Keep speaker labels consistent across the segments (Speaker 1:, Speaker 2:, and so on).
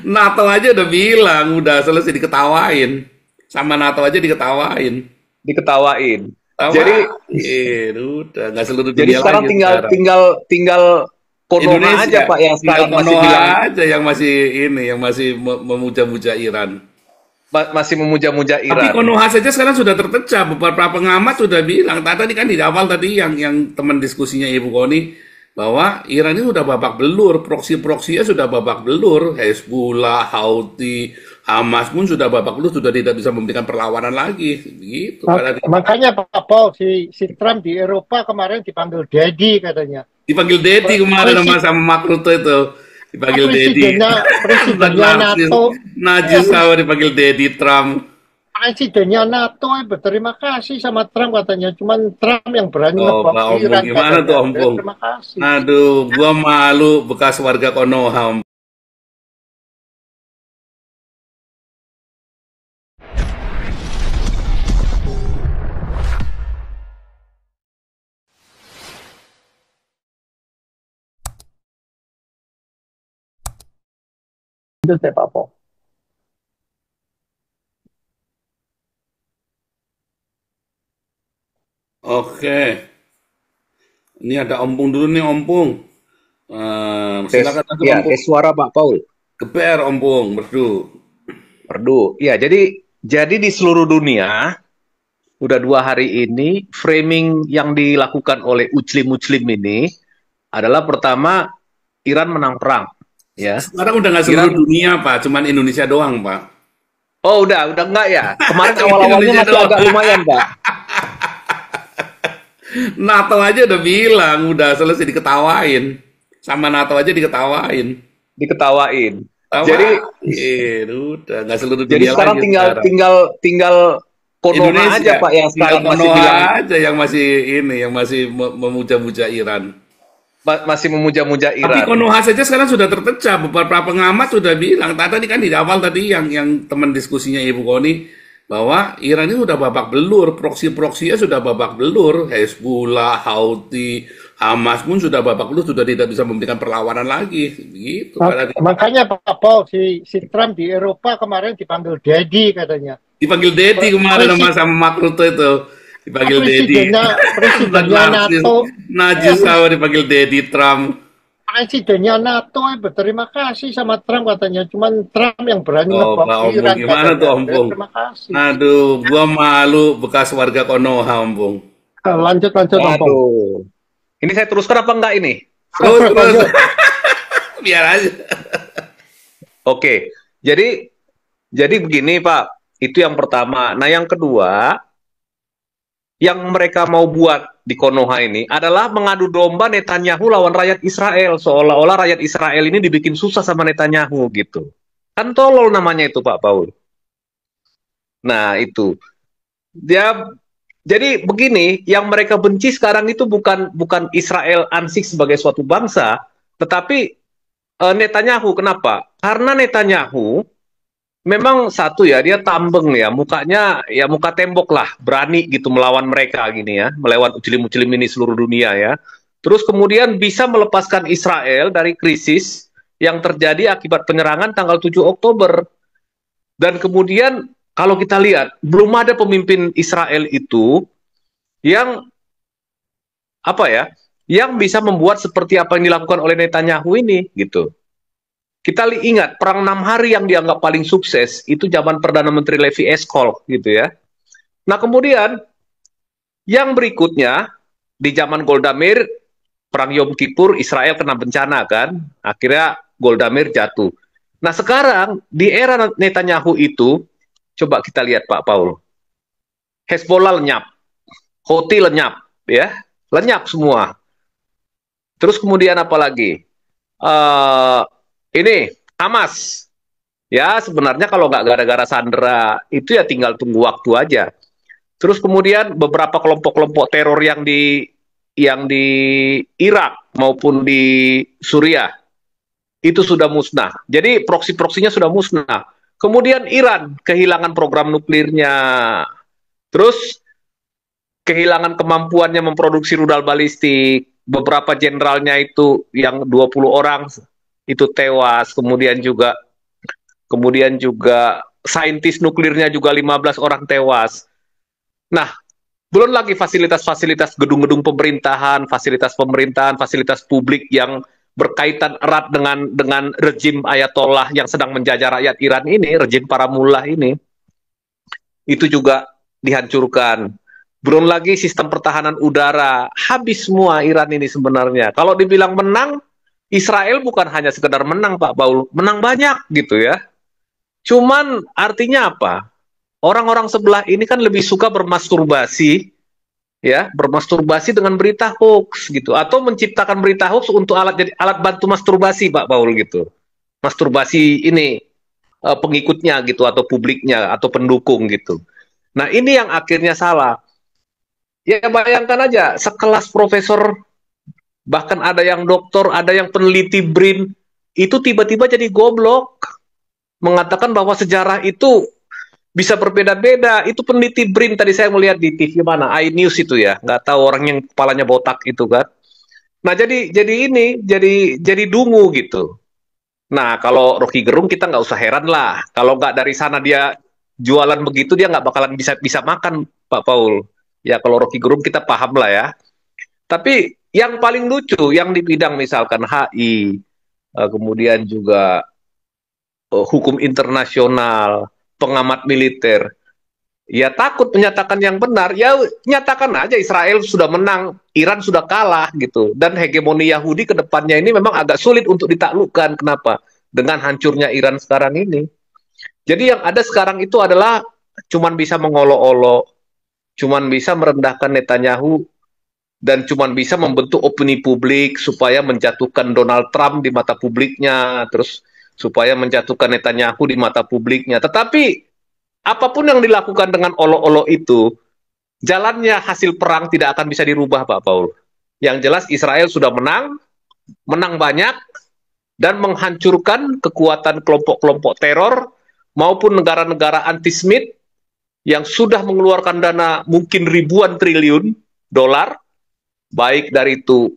Speaker 1: NATO aja udah bilang, udah selesai diketawain. Sama NATO aja diketawain.
Speaker 2: Diketawain. Jadi
Speaker 1: Tawain, udah nggak seluruh
Speaker 2: jadi
Speaker 1: dunia
Speaker 2: sekarang
Speaker 1: lagi
Speaker 2: tinggal
Speaker 1: sekarang.
Speaker 2: tinggal tinggal Konoha aja
Speaker 1: Indonesia,
Speaker 2: Pak yang
Speaker 1: tinggal
Speaker 2: sekarang masih bilang
Speaker 1: Konoha aja yang masih ini, yang masih memuja-muja Iran.
Speaker 2: masih memuja-muja
Speaker 1: Tapi
Speaker 2: Iran.
Speaker 1: Konoha saja sekarang sudah terpecah. Beberapa pengamat sudah bilang, tadi kan di awal tadi yang teman diskusinya Ibu Koni, bahwa Iran ini sudah babak belur, proksi-proksinya sudah babak belur, Hezbollah, Houthi, Hamas pun sudah babak belur, sudah tidak bisa memberikan perlawanan lagi, gitu.
Speaker 3: Makanya Pak Paul, si Trump di Eropa kemarin dipanggil Daddy katanya.
Speaker 1: Dipanggil Dedi kemarin sama Mark Rutte itu, dipanggil Dedi.
Speaker 3: Presidennya
Speaker 1: Narsis,
Speaker 3: NATO,
Speaker 1: najis sama dipanggil Dedi Trump.
Speaker 3: presidennya NATO berterima kasih sama Trump katanya. Cuman Trump yang berani
Speaker 1: Oh,
Speaker 3: ngebom
Speaker 1: Pak Ompong,
Speaker 3: Iran
Speaker 1: gimana tuh
Speaker 3: katanya.
Speaker 1: Ompong?
Speaker 3: Terima kasih.
Speaker 1: Aduh, gua malu bekas warga Konoha, Om.
Speaker 3: Itu saya Pak Paul.
Speaker 1: Oke, ini ada Ompong dulu nih, Ompong.
Speaker 2: Tes,
Speaker 1: Silakan masuk
Speaker 2: ya,
Speaker 1: Ompong.
Speaker 2: tes suara Pak Paul.
Speaker 1: Geber Ompong, merdu.
Speaker 2: Perdu. Ya, jadi di seluruh dunia udah 2 hari ini framing yang dilakukan oleh Muslim ini adalah pertama Iran menang perang, ya.
Speaker 1: Sekarang udah nggak seluruh
Speaker 2: Iran,
Speaker 1: dunia, Pak. Cuman Indonesia doang, Pak.
Speaker 2: oh udah enggak ya. Kemarin
Speaker 1: Cuman
Speaker 2: awal-awalnya
Speaker 1: Indonesia
Speaker 2: masih
Speaker 1: doang.
Speaker 2: agak lumayan, Pak.
Speaker 1: NATO aja udah bilang, udah selesai diketawain. Sama NATO aja diketawain.
Speaker 2: Diketawain. Jadi
Speaker 1: Tawain, udah nggak seluruh
Speaker 2: jadi
Speaker 1: dunia
Speaker 2: sekarang
Speaker 1: lagi
Speaker 2: tinggal
Speaker 1: sekarang.
Speaker 2: tinggal tinggal Konoha aja
Speaker 1: Indonesia,
Speaker 2: Pak yang
Speaker 1: tinggal
Speaker 2: sekarang masih
Speaker 1: Konoha
Speaker 2: bilang
Speaker 1: aja yang masih ini, yang masih memuja-muja Iran.
Speaker 2: masih memuja-muja
Speaker 1: Tapi
Speaker 2: Iran.
Speaker 1: Konoha saja sekarang sudah terpecah. Beberapa pengamat sudah bilang, tadi kan di awal tadi yang teman diskusinya Ibu Koni, bahwa Iran ini sudah babak belur, proksi-proksinya sudah babak belur, Hezbollah, Houthi, Hamas pun sudah babak belur, sudah tidak bisa memberikan perlawanan lagi, gitu.
Speaker 3: Makanya Pak Paul, si Trump di Eropa kemarin dipanggil Daddy katanya.
Speaker 1: Dipanggil Dedi kemarin sama Mark Rutte itu, dipanggil Dedi.
Speaker 3: Presidennya
Speaker 1: Narsis,
Speaker 3: NATO,
Speaker 1: najis sama dipanggil Dedi Trump.
Speaker 3: presidennya NATO berterima kasih sama Trump katanya. Cuman Trump yang berani
Speaker 1: Oh,
Speaker 3: ngebom
Speaker 1: Pak Ompong,
Speaker 3: Iran
Speaker 1: gimana
Speaker 3: katanya.
Speaker 1: tuh Ompong?
Speaker 3: Terima kasih.
Speaker 1: Aduh, gua malu bekas warga Konoha, Ompong.
Speaker 3: Lanjut Ompong.
Speaker 2: Waduh. Ini saya teruskan apa enggak ini?
Speaker 1: Terus, biar aja.
Speaker 2: Oke. Jadi begini Pak. Itu yang pertama. Nah, yang kedua, yang mereka mau buat di Konoha ini adalah mengadu domba Netanyahu lawan rakyat Israel. Seolah-olah rakyat Israel ini dibikin susah sama Netanyahu gitu. Kan tolol namanya itu Pak Paul. Nah, itu. Dia jadi begini, yang mereka benci sekarang itu bukan Israel ansih sebagai suatu bangsa, tetapi Netanyahu. Kenapa? Karena Netanyahu memang satu ya, dia tambeng ya, mukanya ya muka tembok lah, berani gitu melawan mereka gini ya, melawan Muslim ini seluruh dunia ya. Terus kemudian bisa melepaskan Israel dari krisis yang terjadi akibat penyerangan tanggal 7 Oktober. Dan kemudian kalau kita lihat, belum ada pemimpin Israel itu yang apa ya, yang bisa membuat seperti apa yang dilakukan oleh Netanyahu ini gitu. Kita ingat perang 6 hari yang dianggap paling sukses itu zaman Perdana Menteri Levi Eskol gitu ya. Nah kemudian yang berikutnya di zaman Golda Meir, perang Yom Kippur, Israel kena bencana kan, akhirnya Golda Meir jatuh. Nah sekarang di era Netanyahu itu, coba kita lihat Pak Paul, Hezbollah lenyap, Houthi lenyap, ya, lenyap semua. Terus kemudian apa lagi? Ini Hamas. Ya sebenarnya kalau nggak gara-gara Sandra itu ya tinggal tunggu waktu aja. Terus kemudian beberapa kelompok-kelompok teror yang di Irak maupun di Suriah itu sudah musnah. Jadi proksi-proksinya sudah musnah. Kemudian Iran kehilangan program nuklirnya. Terus kehilangan kemampuannya memproduksi rudal balistik. Beberapa jenderalnya itu yang 20 orang itu tewas. Kemudian juga kemudian juga saintis nuklirnya juga 15 orang tewas. Nah, belum lagi fasilitas-fasilitas gedung-gedung pemerintahan, fasilitas publik yang berkaitan erat dengan rejim Ayatollah yang sedang menjajah rakyat Iran ini, rejim para mullah ini, itu juga dihancurkan. Belum lagi sistem pertahanan udara, habis semua Iran ini sebenarnya. Kalau dibilang menang, Israel bukan hanya sekedar menang, Pak Paul, menang banyak gitu ya. Cuman artinya apa? Orang-orang sebelah ini kan lebih suka bermasturbasi, ya, bermasturbasi dengan berita hoax gitu, atau menciptakan berita hoax untuk jadi alat bantu masturbasi, Pak Paul gitu. Masturbasi ini pengikutnya gitu, atau publiknya, atau pendukung gitu. Nah, ini yang akhirnya salah. Ya bayangkan aja, sekelas profesor, bahkan ada yang doktor, ada yang peneliti BRIN, itu tiba-tiba jadi goblok, mengatakan bahwa sejarah itu bisa berbeda-beda. Itu peneliti BRIN, tadi saya melihat di TV mana, iNews itu ya, nggak tahu orang yang kepalanya botak itu kan. Nah, jadi dungu gitu. Nah, kalau Rocky Gerung kita nggak usah heran lah. Kalau nggak dari sana dia jualan begitu, dia nggak bakalan bisa makan, Pak Paul. Ya, kalau Rocky Gerung kita paham lah ya. Tapi yang paling lucu, yang di bidang misalkan HI, kemudian juga hukum internasional, pengamat militer, ya takut menyatakan yang benar, ya nyatakan aja Israel sudah menang, Iran sudah kalah gitu. Dan hegemoni Yahudi ke depannya ini memang agak sulit untuk ditaklukkan. Kenapa? Dengan hancurnya Iran sekarang ini. Jadi yang ada sekarang itu adalah cuman bisa mengolok-olok, cuman bisa merendahkan Netanyahu, dan cuman bisa membentuk opini publik supaya menjatuhkan Donald Trump di mata publiknya, terus supaya menjatuhkan Netanyahu di mata publiknya. Tetapi apapun yang dilakukan dengan olok-olok itu, jalannya hasil perang tidak akan bisa dirubah, Pak Paul. Yang jelas Israel sudah menang banyak, dan menghancurkan kekuatan kelompok-kelompok teror maupun negara-negara anti-Semit yang sudah mengeluarkan dana mungkin ribuan triliun dolar, baik dari itu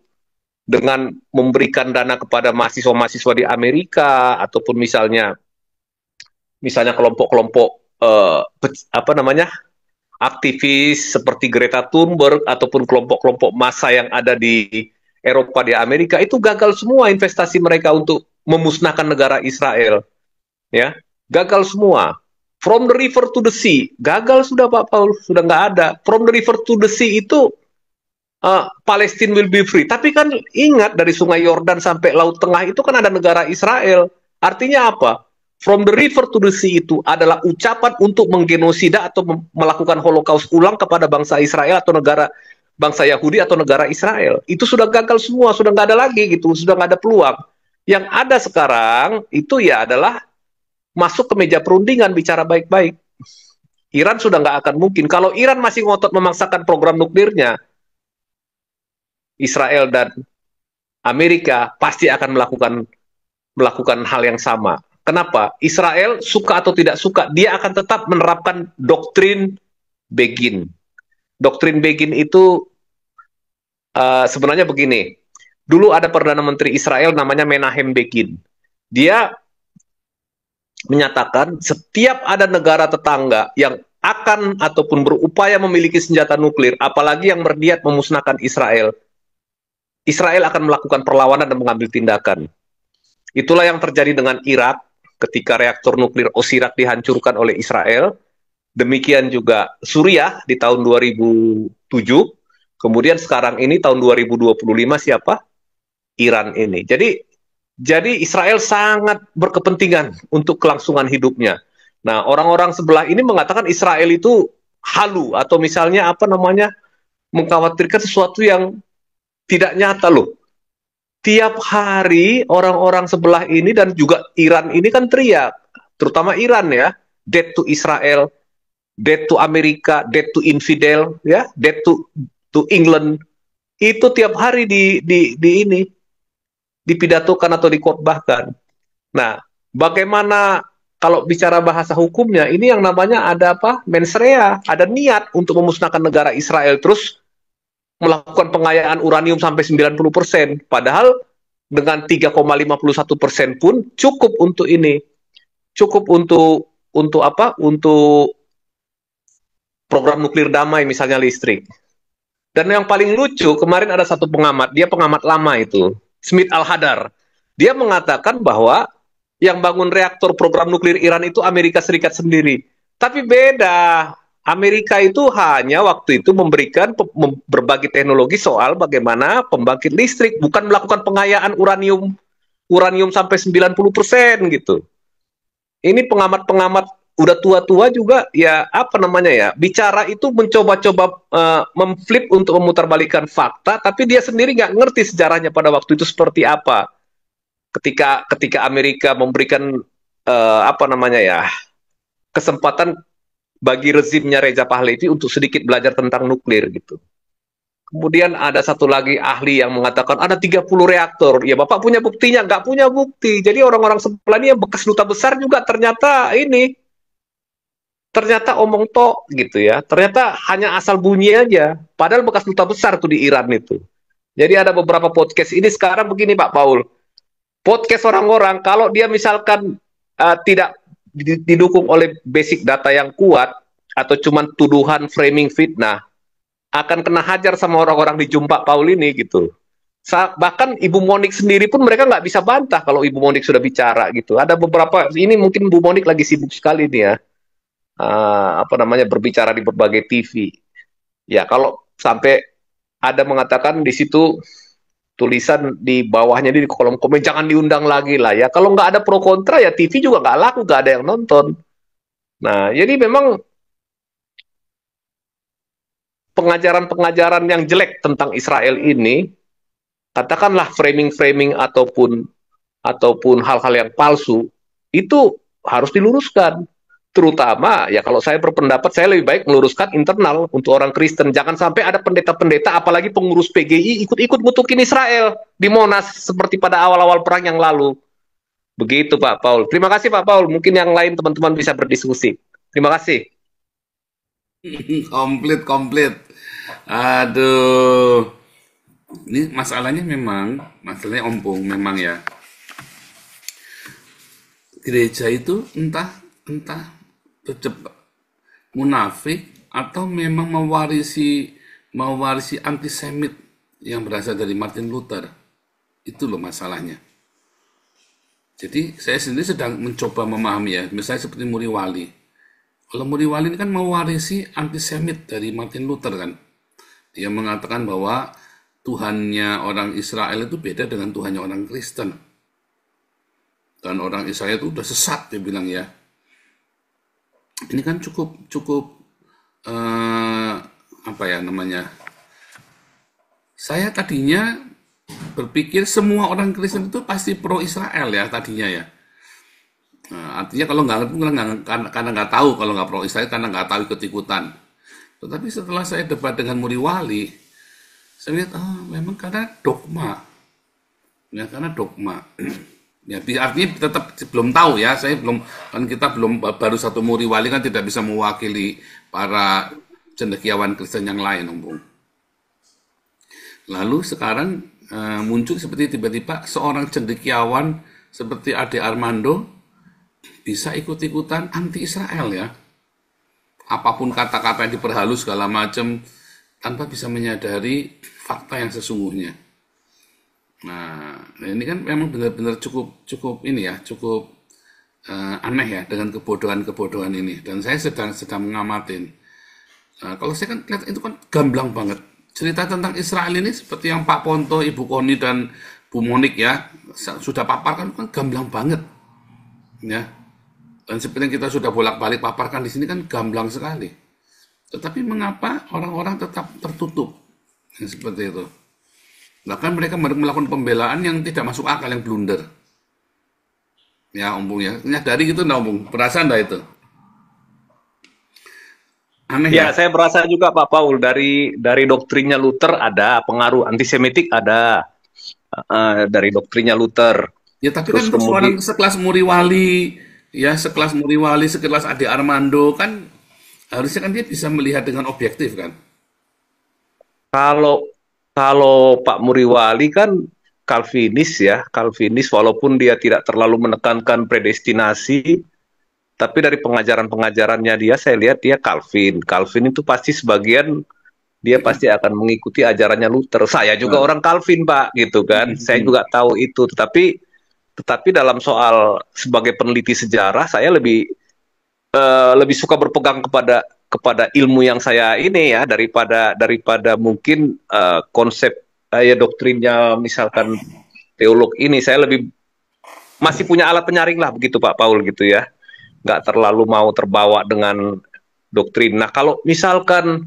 Speaker 2: dengan memberikan dana kepada mahasiswa-mahasiswa di Amerika, ataupun misalnya kelompok-kelompok apa namanya, aktivis seperti Greta Thunberg, ataupun kelompok-kelompok massa yang ada di Eropa, di Amerika, itu gagal semua investasi mereka untuk memusnahkan negara Israel. Ya, gagal semua. From the river to the sea, gagal sudah, Pak Paul, sudah nggak ada. From the river to the sea itu Palestine will be free. Tapi kan ingat, dari Sungai Yordan sampai Laut Tengah itu kan ada negara Israel. Artinya apa? From the river to the sea itu adalah ucapan untuk menggenosida atau melakukan holocaust ulang kepada bangsa Israel atau negara bangsa Yahudi atau negara Israel. Itu sudah gagal semua, sudah nggak ada lagi gitu, sudah nggak ada peluang. Yang ada sekarang itu ya adalah masuk ke meja perundingan, bicara baik-baik. Iran sudah nggak akan mungkin. Kalau Iran masih ngotot memaksakan program nuklirnya, Israel dan Amerika pasti akan melakukan hal yang sama. Kenapa? Israel suka atau tidak suka, dia akan tetap menerapkan doktrin Begin. Doktrin Begin itu sebenarnya begini. Dulu ada Perdana Menteri Israel namanya Menahem Begin. Dia menyatakan setiap ada negara tetangga yang akan ataupun berupaya memiliki senjata nuklir, apalagi yang berniat memusnahkan Israel, Israel akan melakukan perlawanan dan mengambil tindakan. Itulah yang terjadi dengan Irak ketika reaktor nuklir Osirak dihancurkan oleh Israel. Demikian juga Suriah di tahun 2007. Kemudian sekarang ini tahun 2025 siapa? Iran ini. Jadi Israel sangat berkepentingan untuk kelangsungan hidupnya. Nah, orang-orang sebelah ini mengatakan Israel itu halu, atau misalnya apa namanya, mengkhawatirkan sesuatu yang tidak nyata loh. Tiap hari orang-orang sebelah ini dan juga Iran ini kan teriak, terutama Iran ya, death to Israel, death to Amerika, death to infidel, ya, death to England. Itu tiap hari ini dipidatokan atau dikotbahkan. Nah, bagaimana kalau bicara bahasa hukumnya, ini yang namanya ada apa? Mens rea, ada niat untuk memusnahkan negara Israel, terus melakukan pengayaan uranium sampai 90%. Padahal dengan 3,51% pun cukup untuk ini. cukup untuk apa? Untuk program nuklir damai misalnya listrik. Dan yang paling lucu, kemarin ada satu pengamat, dia pengamat lama itu, Smith Al-Hadar. Dia mengatakan bahwa yang bangun reaktor program nuklir Iran itu Amerika Serikat sendiri. Tapi beda. Amerika itu hanya waktu itu memberikan berbagi teknologi soal bagaimana pembangkit listrik, bukan melakukan pengayaan uranium sampai 90% gitu. Ini pengamat-pengamat udah tua-tua juga ya apa namanya ya bicara itu mencoba-coba memflip untuk memutarbalikkan fakta, tapi dia sendiri nggak ngerti sejarahnya pada waktu itu seperti apa ketika Amerika memberikan apa namanya ya kesempatan bagi rezimnya Reza Pahlavi untuk sedikit belajar tentang nuklir gitu. Kemudian ada satu lagi ahli yang mengatakan ada 30 reaktor. Ya Bapak punya buktinya? Nggak punya bukti. Jadi orang-orang sebelah ini yang bekas duta besar juga ternyata omong tok gitu ya. Ternyata hanya asal bunyi aja. Padahal bekas duta besar tuh di Iran itu. Jadi ada beberapa podcast ini sekarang begini Pak Paul. Podcast orang-orang kalau dia misalkan tidak didukung oleh basic data yang kuat atau cuman tuduhan framing fitnah akan kena hajar sama orang-orang di Jumpa Paul ini gitu. Bahkan Ibu Monik sendiri pun mereka nggak bisa bantah kalau Ibu Monik sudah bicara gitu. Ada beberapa ini mungkin Bu Monik lagi sibuk sekali nih ya. Apa namanya berbicara di berbagai TV. Ya kalau sampai ada mengatakan di situ tulisan di bawahnya di kolom komen jangan diundang lagi lah ya. Kalau nggak ada pro kontra ya TV juga nggak laku, nggak ada yang nonton. Nah jadi memang pengajaran-pengajaran yang jelek tentang Israel ini, katakanlah framing-framing ataupun hal-hal yang palsu, itu harus diluruskan. Terutama ya kalau saya berpendapat saya lebih baik meluruskan internal untuk orang Kristen. Jangan sampai ada pendeta-pendeta apalagi pengurus PGI ikut-ikut ngutukin Israel di Monas seperti pada awal-awal perang yang lalu. Begitu Pak Paul. Terima kasih Pak Paul. Mungkin yang lain teman-teman bisa berdiskusi. Terima kasih.
Speaker 1: Komplit, komplit. Aduh. Ini masalahnya ompong memang ya. Gereja itu entah terjebak munafik atau memang mewarisi antisemit yang berasal dari Martin Luther. Itu loh masalahnya. Jadi saya sendiri sedang mencoba memahami ya, misalnya seperti Muri Wali. Kalau Muri Wali ini kan mewarisi antisemit dari Martin Luther kan. Dia mengatakan bahwa Tuhannya orang Israel itu beda dengan Tuhannya orang Kristen. Dan orang Israel itu udah sesat, dia bilang ya. Ini kan cukup apa ya namanya? Saya tadinya berpikir semua orang Kristen itu pasti pro Israel ya tadinya ya. Nah, artinya kalau nggak karena nggak tahu kalau nggak pro Israel karena nggak tahu ikut-ikutan. Tetapi setelah saya debat dengan Muri Wali, saya lihat memang karena dogma. Ya karena dogma. Ya, artinya tetap belum tahu ya, kita belum baru satu Muri Wali kan tidak bisa mewakili para cendekiawan Kristen yang lain, Om. Lalu sekarang muncul seperti tiba-tiba seorang cendekiawan seperti Ade Armando bisa ikut-ikutan anti-Israel ya. Apapun kata-kata yang diperhalus segala macam tanpa bisa menyadari fakta yang sesungguhnya. Nah, ini kan memang benar-benar cukup ini ya, cukup aneh ya dengan kebodohan-kebodohan ini. Dan saya sedang ngamatin. Kalau saya kan lihat itu kan gamblang banget. Cerita tentang Israel ini seperti yang Pak Ponto, Ibu Koni dan Bu Monik ya sudah paparkan kan gamblang banget, ya. Dan seperti yang kita sudah bolak-balik paparkan di sini kan gamblang sekali. Tetapi mengapa orang-orang tetap tertutup seperti itu? Bahkan mereka melakukan pembelaan yang tidak masuk akal, yang blunder. Ya, Om ya. Nyadari gitu enggak, Om? Perasaan enggak itu? Aneh
Speaker 2: ya? Saya berasa juga Pak Paul dari doktrinnya Luther ada pengaruh antisemitik ada dari doktrinnya Luther.
Speaker 1: Ya, tapi terus kan kemudian sekelas Muri Wali, ya sekelas Muri Wali, sekelas Ade Armando kan harusnya kan dia bisa melihat dengan objektif kan.
Speaker 2: Kalau Pak Muri Wali kan Calvinis ya, Calvinis walaupun dia tidak terlalu menekankan predestinasi, Tapi dari pengajaran-pengajarannya dia, saya lihat dia Calvin. Calvin itu pasti sebagian dia pasti akan mengikuti ajarannya Luther. Saya juga
Speaker 1: Nah,
Speaker 2: orang Calvin, Pak, gitu kan. Saya juga tahu itu. Tetapi dalam soal sebagai peneliti sejarah, saya lebih suka berpegang kepada ilmu yang saya ini ya daripada mungkin konsep ya doktrinnya misalkan teolog ini. Saya lebih masih punya alat penyaring lah begitu Pak Paul gitu ya, nggak terlalu mau terbawa dengan doktrin. Nah kalau misalkan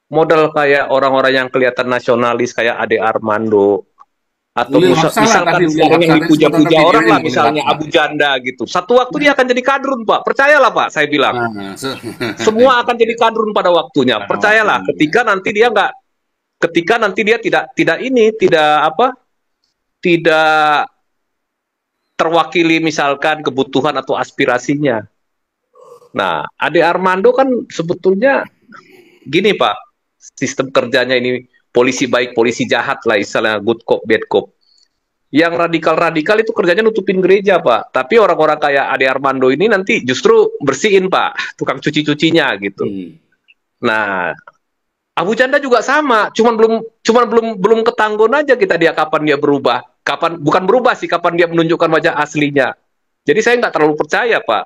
Speaker 2: model kayak orang-orang yang kelihatan nasionalis kayak Ade Armando atau
Speaker 1: Ulil Hapsah lah tadi,
Speaker 2: misalkan
Speaker 1: Ulil
Speaker 2: sekarang yang
Speaker 1: Hapsah tadi sebentar
Speaker 2: dipuja-puja orang
Speaker 1: videoin
Speaker 2: lah
Speaker 1: Ulil
Speaker 2: misalnya
Speaker 1: Hapsah.
Speaker 2: Abu Janda gitu, satu waktu dia akan jadi kadrun Pak, percayalah Pak, saya bilang
Speaker 1: Nah,
Speaker 2: semua akan jadi kadrun pada waktunya,
Speaker 1: pada waktunya.
Speaker 2: percayalah, ketika nanti dia tidak apa, tidak terwakili misalkan kebutuhan atau aspirasinya. Nah, Ade Armando kan sebetulnya gini Pak, sistem kerjanya ini polisi baik, polisi jahat lah istilahnya, good cop, bad cop. Yang radikal-radikal itu kerjanya nutupin gereja Pak. Tapi orang-orang kayak Ade Armando ini nanti justru bersihin Pak, tukang cuci-cucinya gitu.
Speaker 1: Hmm.
Speaker 2: Nah, Abu Chandra juga sama, cuman belum ketanggon aja kita dia kapan dia berubah. Kapan bukan berubah sih, kapan dia menunjukkan wajah aslinya. Jadi saya nggak terlalu percaya, Pak.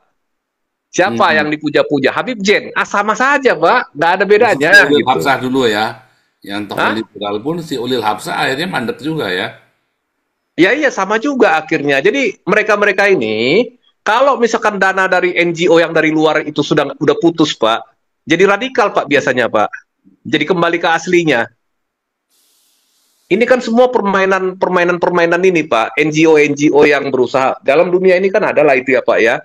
Speaker 2: Siapa
Speaker 1: Hmm.
Speaker 2: yang dipuja-puja? Habib Jen. Ah, sama saja, Pak. Nggak ada
Speaker 1: Maksud
Speaker 2: bedanya
Speaker 1: si Ulil
Speaker 2: gitu.
Speaker 1: Hapsah dulu ya. Yang tokoh
Speaker 2: Hah?
Speaker 1: liberal pun si Ulil Hapsah akhirnya mandek juga ya.
Speaker 2: Ya iya sama juga akhirnya. Jadi mereka-mereka ini kalau misalkan dana dari NGO yang dari luar itu udah putus, Pak. Jadi radikal, Pak, biasanya, Pak. Jadi kembali ke aslinya. Ini kan semua permainan ini, Pak. NGO yang berusaha dalam dunia ini kan adalah itu ya, Pak ya.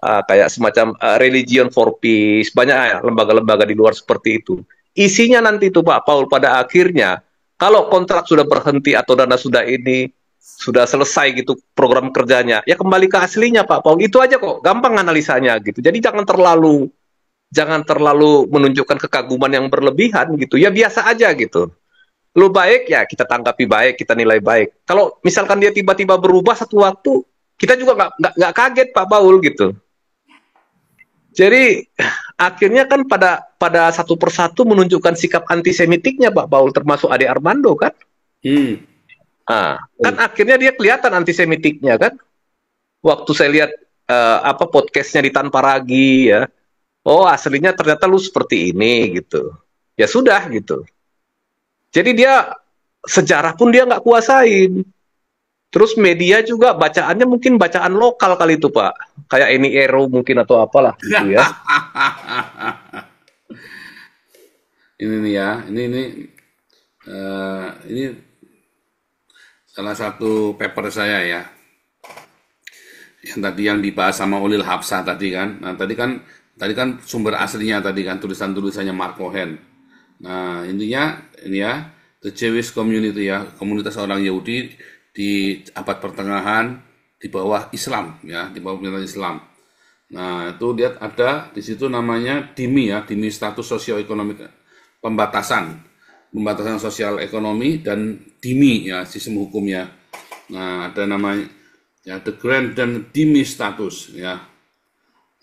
Speaker 2: Kayak semacam Religion for Peace, banyak ya lembaga-lembaga di luar seperti itu. Isinya nanti itu Pak Paul pada akhirnya kalau kontrak sudah berhenti atau dana sudah selesai gitu program kerjanya, ya kembali ke aslinya Pak Paul. Itu aja kok, gampang analisanya gitu. Jadi jangan terlalu menunjukkan kekaguman yang berlebihan gitu. Ya biasa aja gitu. Lu baik ya kita tanggapi baik, kita nilai baik. Kalau misalkan dia tiba-tiba berubah satu waktu, kita juga nggak kaget Pak Paul gitu. Jadi akhirnya kan pada satu persatu menunjukkan sikap antisemitiknya Pak Paul, termasuk Ade Armando kan.
Speaker 1: Hmm.
Speaker 2: Kan akhirnya dia kelihatan antisemitiknya kan. Waktu saya lihat podcastnya di Tanpa Ragi ya. Oh aslinya ternyata lu seperti ini gitu. Ya sudah gitu. Jadi dia sejarah pun dia nggak kuasain. Terus media juga bacaannya mungkin bacaan lokal kali itu Pak. Kayak ini Ero mungkin atau apalah gitu ya.
Speaker 1: Ini nih ya, ini salah satu paper saya ya, yang tadi yang dibahas sama Ulil Hapsah tadi kan. Nah tadi kan sumber aslinya tadi kan tulisan-tulisannya Mark Cohen. Nah intinya ini ya, the Jewish community ya, komunitas orang Yahudi di abad pertengahan di bawah Islam ya, di bawah pemerintahan Islam. Nah itu lihat ada di situ namanya DIMI ya, DIMI status sosioekonomi, pembatasan sosial ekonomi, dan DIMI ya sistem hukumnya. Nah ada namanya ya the Grand dan DIMI status ya.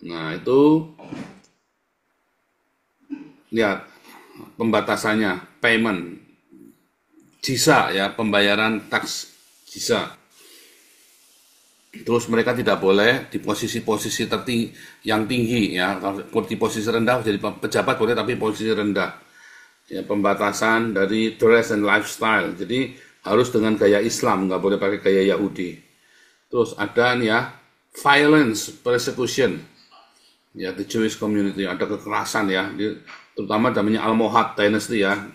Speaker 1: Nah itu lihat pembatasannya, payment jisa ya, pembayaran taks jisa. Terus mereka tidak boleh di posisi-posisi yang tinggi ya, kalau di posisi rendah jadi pejabat boleh tapi posisi rendah. Ya, pembatasan dari dress and lifestyle, jadi harus dengan gaya Islam, nggak boleh pakai gaya Yahudi. Terus ada nih ya, violence, persecution, ya the Jewish community, ada kekerasan ya, terutama namanya Almohad dynasty ya,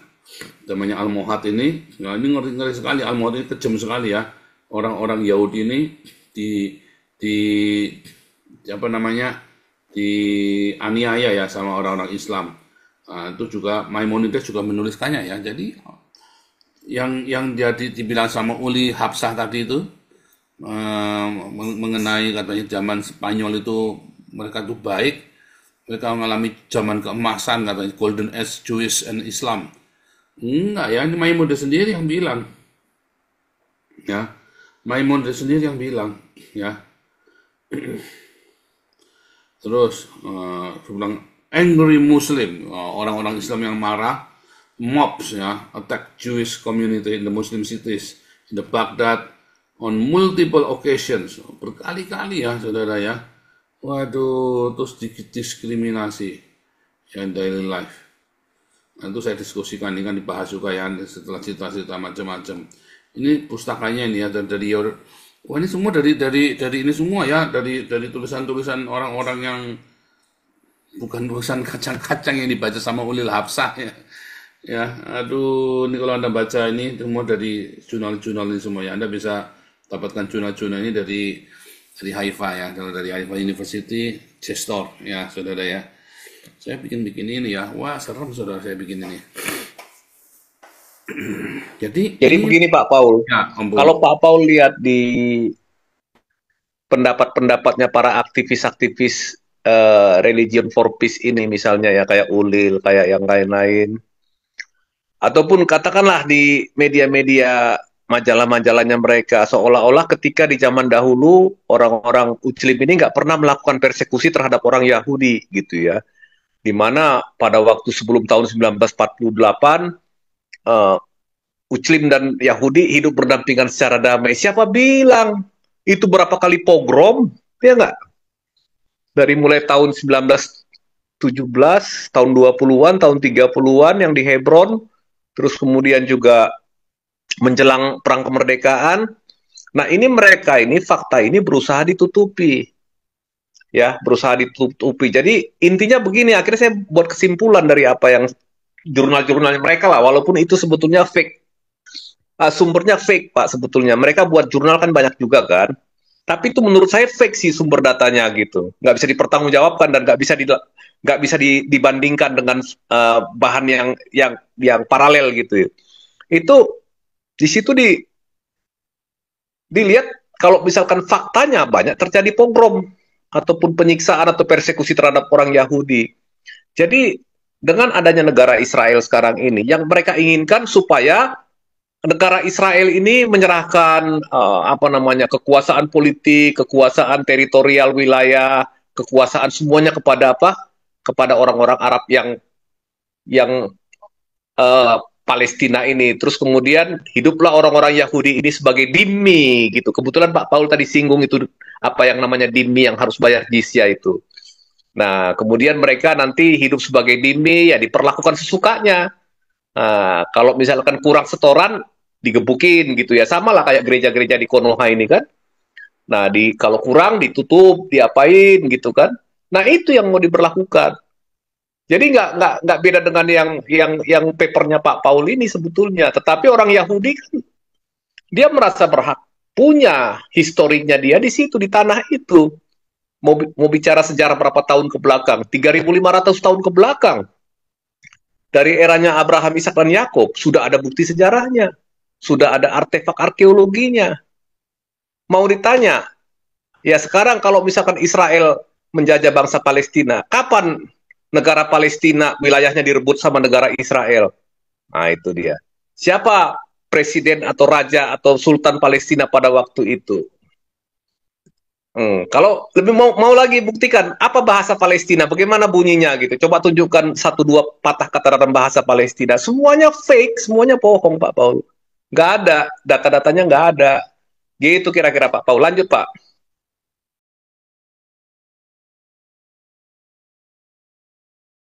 Speaker 1: namanya Almohad ini, ya ini ngeri sekali, Almohad ini kejam sekali ya, orang-orang Yahudi ini di apa namanya, dianiaya ya sama orang-orang Islam. Nah, itu juga Maimonides juga menuliskannya ya. Jadi yang jadi dibilang sama Uli Hapsah tadi itu mengenai katanya zaman Spanyol itu mereka tuh baik, mereka mengalami zaman keemasan katanya Golden Age Jewish and Islam. Enggak ya, ini Maimonides sendiri yang bilang. Ya, Maimonides sendiri yang bilang ya. Terus dia bilang angry Muslim, orang-orang Islam yang marah, mobs ya, attack Jewish community in the Muslim cities in the Baghdad on multiple occasions, berkali-kali ya saudara ya. Waduh, terus diskriminasi ya in daily life. Nah, itu saya diskusikan, ini kan dibahas juga ya setelah cerita-cerita macam-macam. Ini pustakanya ini ya dari wah ini semua dari ini semua ya, dari tulisan-tulisan orang-orang yang bukan tulisan kacang-kacang yang dibaca sama Ulil Habsah ya. Ya, aduh, ini kalau Anda baca ini semua dari jurnal-jurnal ini semua ya. Anda bisa dapatkan jurnal-jurnal ini dari Haifa ya, kalau dari Haifa University, JSTOR ya, saudara ya. Saya bikin ini ya, wah serem saudara saya bikin ini. Jadi
Speaker 2: Jadi
Speaker 1: ini
Speaker 2: begini Pak Paul,
Speaker 1: ya, Om Bung.
Speaker 2: kalau Pak Paul lihat di pendapat-pendapatnya para aktivis-aktivis Religion for Peace ini misalnya ya, kayak Ulil, kayak yang lain-lain, ataupun katakanlah di media-media majalah-majalahnya mereka, seolah-olah ketika di zaman dahulu orang-orang Muslim ini nggak pernah melakukan persekusi terhadap orang Yahudi gitu ya, di mana pada waktu sebelum tahun 1948 Muslim dan Yahudi hidup berdampingan secara damai. Siapa bilang itu berapa kali pogrom? Ya nggak? Dari mulai tahun 1917, tahun 20-an, tahun 30-an yang di Hebron, terus kemudian juga menjelang perang kemerdekaan. Nah, ini mereka ini fakta ini berusaha ditutupi. Ya, berusaha ditutupi. Jadi intinya begini, akhirnya saya buat kesimpulan dari apa yang jurnal-jurnalnya mereka lah, walaupun itu sebetulnya fake. Sumbernya fake, Pak, sebetulnya. Mereka buat jurnal kan banyak juga kan. Tapi itu menurut saya fake sih sumber datanya gitu. Nggak bisa dipertanggungjawabkan dan nggak bisa dibandingkan dengan bahan yang paralel gitu. Itu di situ dilihat kalau misalkan faktanya banyak terjadi pogrom ataupun penyiksaan atau persekusi terhadap orang Yahudi. Jadi dengan adanya negara Israel sekarang ini, yang mereka inginkan supaya negara Israel ini menyerahkan kekuasaan politik, kekuasaan teritorial wilayah, kekuasaan semuanya kepada apa? Kepada orang-orang Arab yang Palestina ini. Terus kemudian hiduplah orang-orang Yahudi ini sebagai dhimmi gitu. Kebetulan Pak Paul tadi singgung itu apa yang namanya dhimmi yang harus bayar jizya itu. Nah, kemudian mereka nanti hidup sebagai dhimmi ya diperlakukan sesukanya. Nah, kalau misalkan kurang setoran digebukin gitu ya, sama lah kayak gereja-gereja di Konoha ini kan. Nah, kalau kurang ditutup, diapain gitu kan. Nah, itu yang mau diberlakukan. Jadi nggak beda dengan yang papernya Pak Paul ini sebetulnya. Tetapi orang Yahudi kan dia merasa berhak punya historinya dia di situ di tanah itu. Mau bicara sejarah berapa tahun ke belakang? 3.500 tahun ke belakang. Dari eranya Abraham, Ishak dan Yakub sudah ada bukti sejarahnya. Sudah ada artefak arkeologinya. Mau ditanya, ya sekarang kalau misalkan Israel menjajah bangsa Palestina, kapan negara Palestina wilayahnya direbut sama negara Israel? Nah itu dia. Siapa presiden atau raja atau sultan Palestina pada waktu itu? Kalau lebih mau lagi buktikan apa bahasa Palestina, bagaimana bunyinya gitu. Coba tunjukkan 1-2 patah kata dalam bahasa Palestina. Semuanya fake, semuanya bohong Pak Paul. Nggak ada, data-datanya nggak ada. Gitu kira-kira Pak Paul. Lanjut Pak.